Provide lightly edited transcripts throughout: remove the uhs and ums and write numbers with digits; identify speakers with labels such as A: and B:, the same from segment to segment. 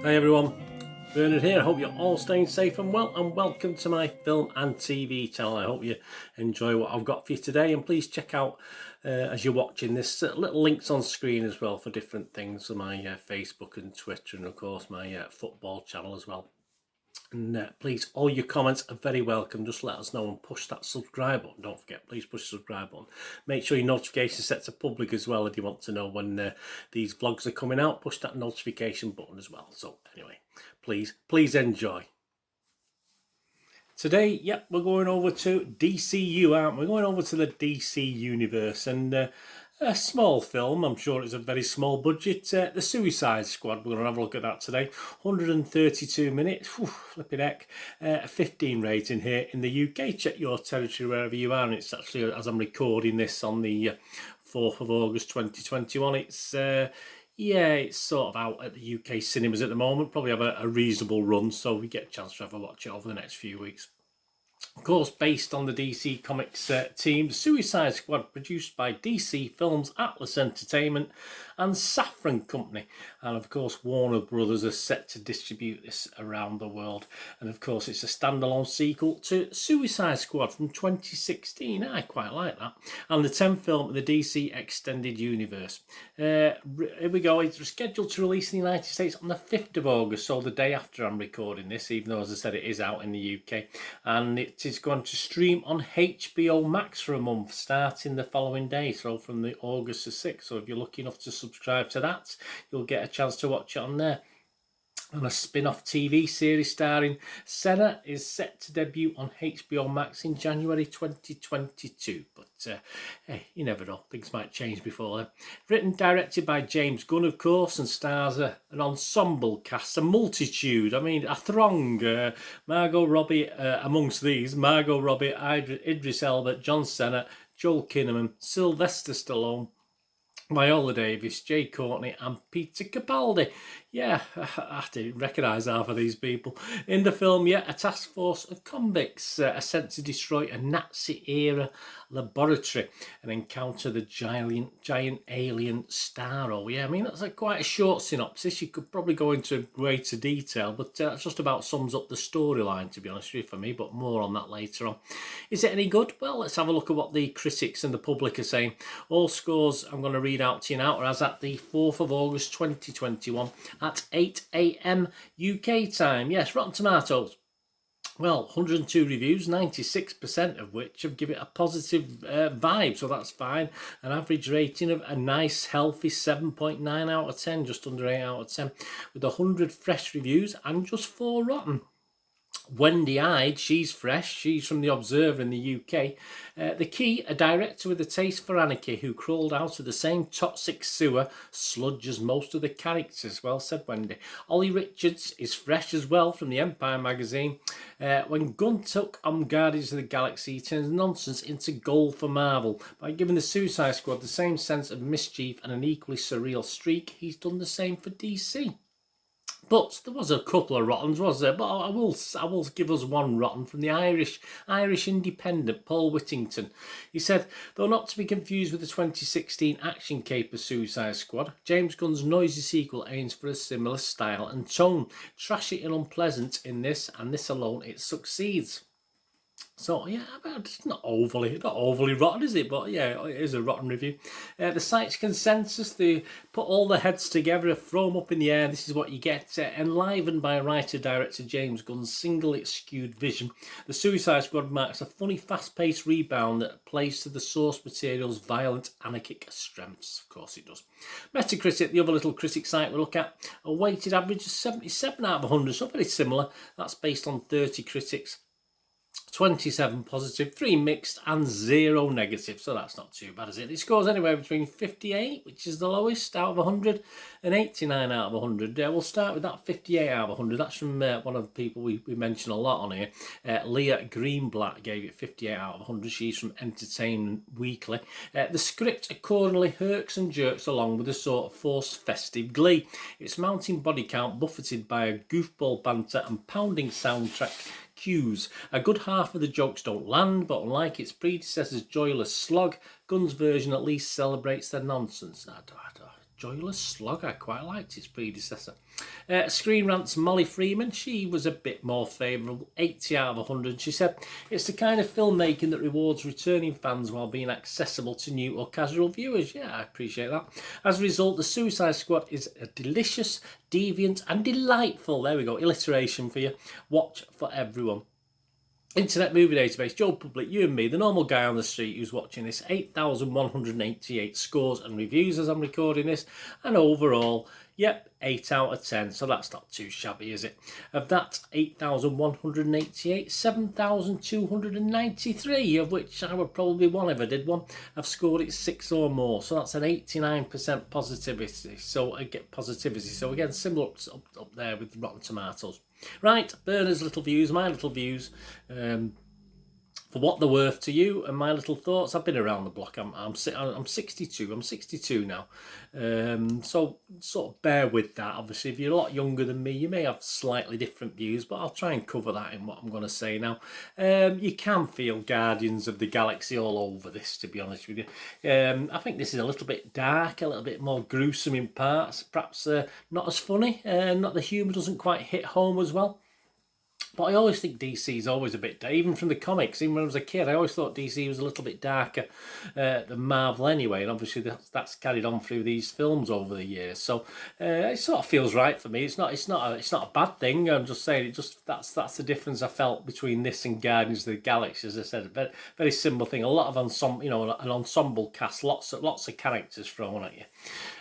A: Hi everyone, Bernard here. I hope you're all staying safe and well, and welcome to my film and TV channel. I hope you enjoy what I've got for you today, and please check out as you're watching this little links on screen as well for different things on my Facebook and Twitter, and of course my football channel as well. And please, all your comments are very welcome. Just let us know and push that subscribe button. Don't forget, please push the subscribe button. Make sure your notification set to public as well if you want to know when these vlogs are coming out. Push that notification button as well. So anyway, please enjoy. Today, yep, we're going over to DCU, aren't we? We're going over to the DC universe, and a small film. I'm sure it's a very small budget. The Suicide Squad. We're going to have a look at that today. 132 minutes. Whew, flipping heck. 15 rating here in the UK. Check your territory wherever you are. And it's actually, as I'm recording this on the 4th of August 2021, it's yeah, it's sort of out at the UK cinemas at the moment. Probably have a reasonable run, so we get a chance to have a watch it over the next few weeks. Of course, based on the DC Comics team, Suicide Squad, produced by DC Films, Atlas Entertainment and Saffron Company. And of course, Warner Brothers are set to distribute this around the world. And of course, it's a standalone sequel to Suicide Squad from 2016. I quite like that. And the 10th film of the DC Extended Universe. Here we go. It's scheduled to release in the United States on the 5th of August, so the day after I'm recording this, even though, as I said, it is out in the UK. And it is going to stream on HBO Max for a month, starting the following day, so from the August the 6th. So if you're lucky enough to subscribe to that, you'll get a chance to watch it on there. And a spin-off TV series starring Senna is set to debut on HBO Max in January 2022. But hey, you never know, things might change before then. Written and directed by James Gunn, of course, and stars an ensemble cast, a multitude, I mean a throng. Margot Robbie amongst these, Margot Robbie, Idris Elba, John Cena, Joel Kinnaman, Sylvester Stallone, Viola Davis, Jay Courtney and Peter Capaldi. Yeah, I didn't recognise half of these people. In the film, yeah, a task force of convicts are sent to destroy a Nazi-era laboratory and encounter the giant alien Starro. Yeah, I mean, that's quite a short synopsis. You could probably go into greater detail, but that just about sums up the storyline, to be honest with you, for me, but more on that later on. Is it any good? Well, let's have a look at what the critics and the public are saying. All scores I'm going to read out to you now are as at the 4th of August 2021 at 8 AM UK time. Yes, Rotten Tomatoes. Well, 102 reviews, 96% of which have given it a positive vibe, so that's fine. An average rating of a nice, healthy 7.9 out of 10, just under 8 out of 10, with 100 fresh reviews and just 4 rotten. Wendy Hyde, she's fresh, she's from The Observer in the UK. The Key, a director with a taste for anarchy who crawled out of the same toxic sewer sludge as most of the characters. Well said, Wendy. Ollie Richards is fresh as well from the Empire magazine. When Gunn took on Guardians of the Galaxy, he turns nonsense into gold for Marvel. By giving the Suicide Squad the same sense of mischief and an equally surreal streak, he's done the same for DC. But there was a couple of rottens, was there? But I will give us one rotten from the Irish independent, Paul Whittington. He said, though not to be confused with the 2016 action caper Suicide Squad, James Gunn's noisy sequel aims for a similar style and tone. Trashy and unpleasant in this, and this alone it succeeds. So yeah, it's not overly rotten, is it? But yeah, it is a rotten review. The site's consensus: they put all the heads together, throw them up in the air. This is what you get. Enlivened by writer-director James Gunn's single skewed vision, the Suicide Squad marks a funny, fast-paced rebound that plays to the source material's violent, anarchic strengths. Of course, it does. Metacritic, the other little critic site we look at, a weighted average of 77 out of 100, so very similar. That's based on 30 critics. 27 positive, 3 mixed and 0 negative, so that's not too bad, is it? It scores anywhere between 58, which is the lowest out of 100, and 89 out of 100. We'll start with that 58 out of 100. That's from one of the people we mention a lot on here. Leah Greenblatt gave it 58 out of 100. She's from Entertainment Weekly. The script accordingly herks and jerks along with a sort of forced festive glee. Its mounting body count buffeted by a goofball banter and pounding soundtrack cues. A good half of the jokes don't land, but unlike its predecessor's joyless slog, Gunn's version at least celebrates their nonsense. joyless slog. I quite liked its predecessor. Screen Rant's Molly Freeman, she was a bit more favourable, 80 out of 100. She said, it's the kind of filmmaking that rewards returning fans while being accessible to new or casual viewers. Yeah, I appreciate that. As a result, the Suicide Squad is a delicious, deviant and delightful, there we go, alliteration for you, watch for everyone. Internet Movie Database, Joe Public, you and me, the normal guy on the street who's watching this, 8,188 scores and reviews as I'm recording this, and overall, yep, 8 out of 10, so that's not too shabby, is it? Of that 8,188, 7,293, of which I would probably one if I did one, have scored it 6 or more, so that's an 89% positivity, so again, similar up there with Rotten Tomatoes. Right, Bernard's little views, my little views, for what they're worth to you, and my little thoughts. I've been around the block. I'm 62. I'm 62 now. So sort of bear with that. Obviously, if you're a lot younger than me, you may have slightly different views, but I'll try and cover that in what I'm going to say now. You can feel Guardians of the Galaxy all over this, to be honest with you. I think this is a little bit dark, a little bit more gruesome in parts, perhaps not as funny. Not the humour doesn't quite hit home as well. But I always think DC is always a bit, even from the comics, even when I was a kid, I always thought DC was a little bit darker than Marvel anyway, and obviously that's carried on through these films over the years. So it sort of feels right for me. It's not a bad thing. I'm just saying that's the difference I felt between this and Guardians of the Galaxy. As I said, a very, very similar thing. A lot of an ensemble cast, lots of characters thrown at you.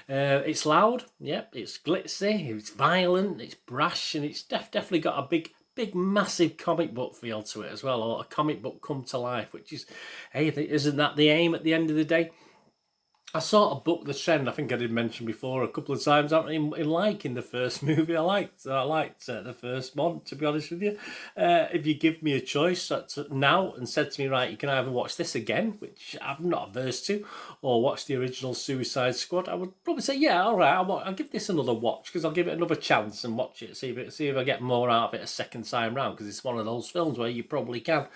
A: It's loud, yep. It's glitzy, it's violent, it's brash, and it's definitely got a big, massive comic book feel to it as well, or a comic book come to life, which is, hey, isn't that the aim at the end of the day? I sort of booked the trend, I think I did mention before a couple of times, in liking the first movie. I liked the first one, to be honest with you. If you give me a choice now and said to me, right, you can either watch this again, which I'm not averse to, or watch the original Suicide Squad, I would probably say, yeah, all right, I'll give this another watch, because I'll give it another chance and watch it, see if I get more out of it a second time round, because it's one of those films where you probably can.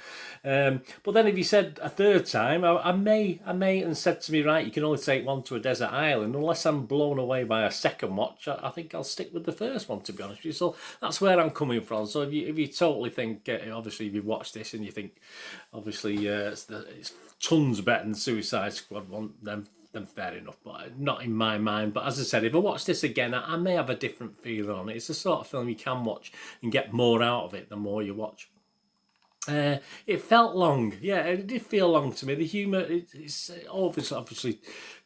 A: But then if you said a third time, I may, and said to me, right, you can only take one to a desert island, unless I'm blown away by a second watch, I think I'll stick with the first one, to be honest with you. So that's where I'm coming from. So if you totally think, obviously if you've watched this and you think, obviously it's tons better than Suicide Squad one, then fair enough, but not in my mind. But as I said, if I watch this again, I may have a different feeling on it. It's the sort of film you can watch and get more out of it the more you watch. It felt long, yeah, it did feel long to me. The humour, it's obviously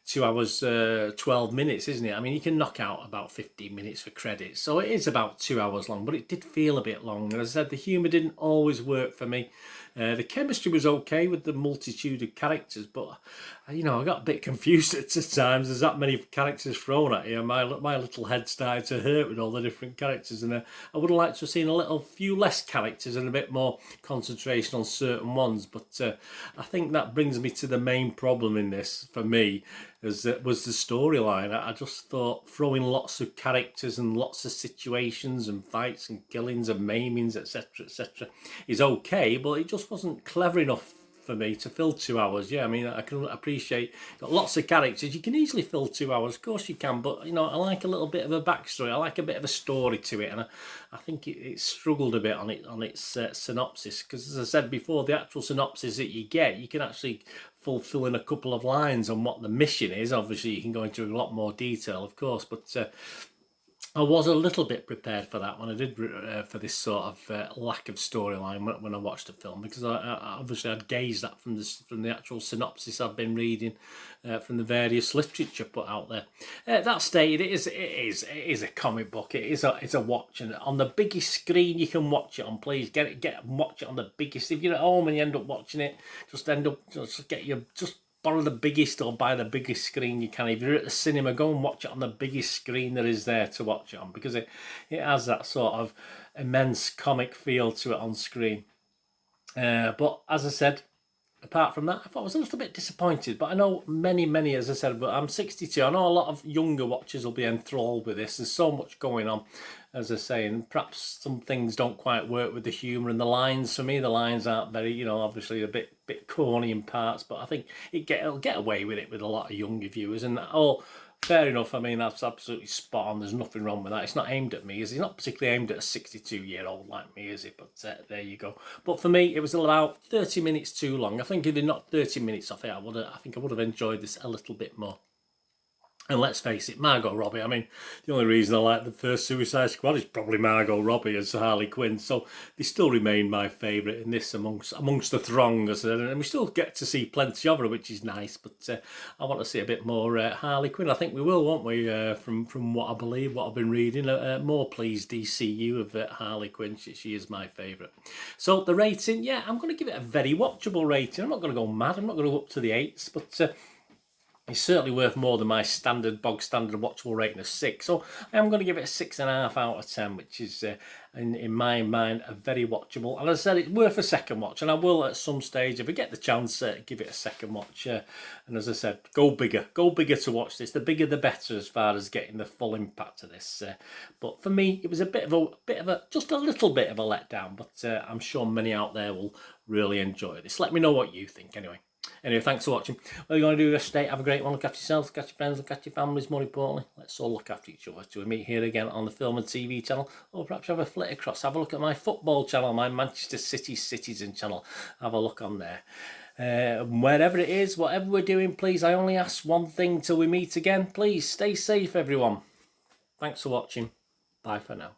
A: 2 hours, 12 minutes, isn't it? I mean, you can knock out about 15 minutes for credits, so it is about 2 hours long, but it did feel a bit long. And as I said, the humour didn't always work for me. The chemistry was okay with the multitude of characters, but I got a bit confused at times. There's that many characters thrown at you. My little head started to hurt with all the different characters, and I would have liked to have seen a few less characters and a bit more concentration on certain ones. But I think that brings me to the main problem in this for me, was the storyline. I just thought throwing lots of characters and lots of situations and fights and killings and maimings, etc., is okay, but it just wasn't clever enough for me to fill 2 hours. Yeah, I mean, I can appreciate, got lots of characters. You can easily fill 2 hours, of course you can, but I like a little bit of a backstory. I like a bit of a story to it, and I think it struggled a bit on its synopsis, because as I said before, the actual synopsis that you get, you can actually fulfill in a couple of lines on what the mission is. Obviously, you can go into a lot more detail, of course, but I was a little bit prepared for that when I did for this sort of lack of storyline when I watched the film, because obviously I'd gauged that from the actual synopsis I've been reading from the various literature put out there. That stated, it is a comic book. It's a watch, and on the biggest screen you can watch it on. Please get and watch it on the biggest. If you're at home and you end up watching it, just borrow the biggest or buy the biggest screen you can. If you're at the cinema, go and watch it on the biggest screen there is there to watch it on, because it has that sort of immense comic feel to it on screen. But as I said, apart from that, I thought I was a little bit disappointed. But I know many, as I said, but I'm 62. I know a lot of younger watchers will be enthralled with this. There's so much going on, as I say, and perhaps some things don't quite work with the humour and the lines. For me, the lines aren't very, obviously a bit corny in parts, but I think it'll get away with it with a lot of younger viewers. And all fair enough. I mean, that's absolutely spot on. There's nothing wrong with that. It's not aimed at me, is it? It's not particularly aimed at a 62-year-old like me, is it? But there you go. But for me, it was about 30 minutes too long. I think if they knocked 30 minutes off it, I think I would have enjoyed this a little bit more. And let's face it, Margot Robbie, I mean, the only reason I like the first Suicide Squad is probably Margot Robbie as Harley Quinn. So they still remain my favourite in this amongst the throng, as I said. And we still get to see plenty of her, which is nice. But I want to see a bit more Harley Quinn. I think we will, won't we? From what I believe, what I've been reading. More, please, DCU of Harley Quinn. She is my favourite. So the rating, yeah, I'm going to give it a very watchable rating. I'm not going to go mad. I'm not going to go up to the 8s. But it's certainly worth more than my bog standard watchable rating of 6. So I am going to give it a 6.5 out of 10, which is, in my mind, a very watchable. And as I said, it's worth a second watch. And I will, at some stage, if I get the chance, give it a second watch. And as I said, go bigger. Go bigger to watch this. The bigger, the better, as far as getting the full impact of this. But for me, it was just a little bit of a letdown. But I'm sure many out there will really enjoy this. Let me know what you think, anyway. Anyway, thanks for watching. What are you going to do yesterday? Have a great one. Look after yourselves, look after your friends, look after your families, more importantly. Let's all look after each other. Till we meet here again on the Film and TV channel, or perhaps have a flit across. Have a look at my football channel, my Manchester City Citizen channel. Have a look on there. Wherever it is, whatever we're doing, please, I only ask one thing till we meet again. Please, stay safe, everyone. Thanks for watching. Bye for now.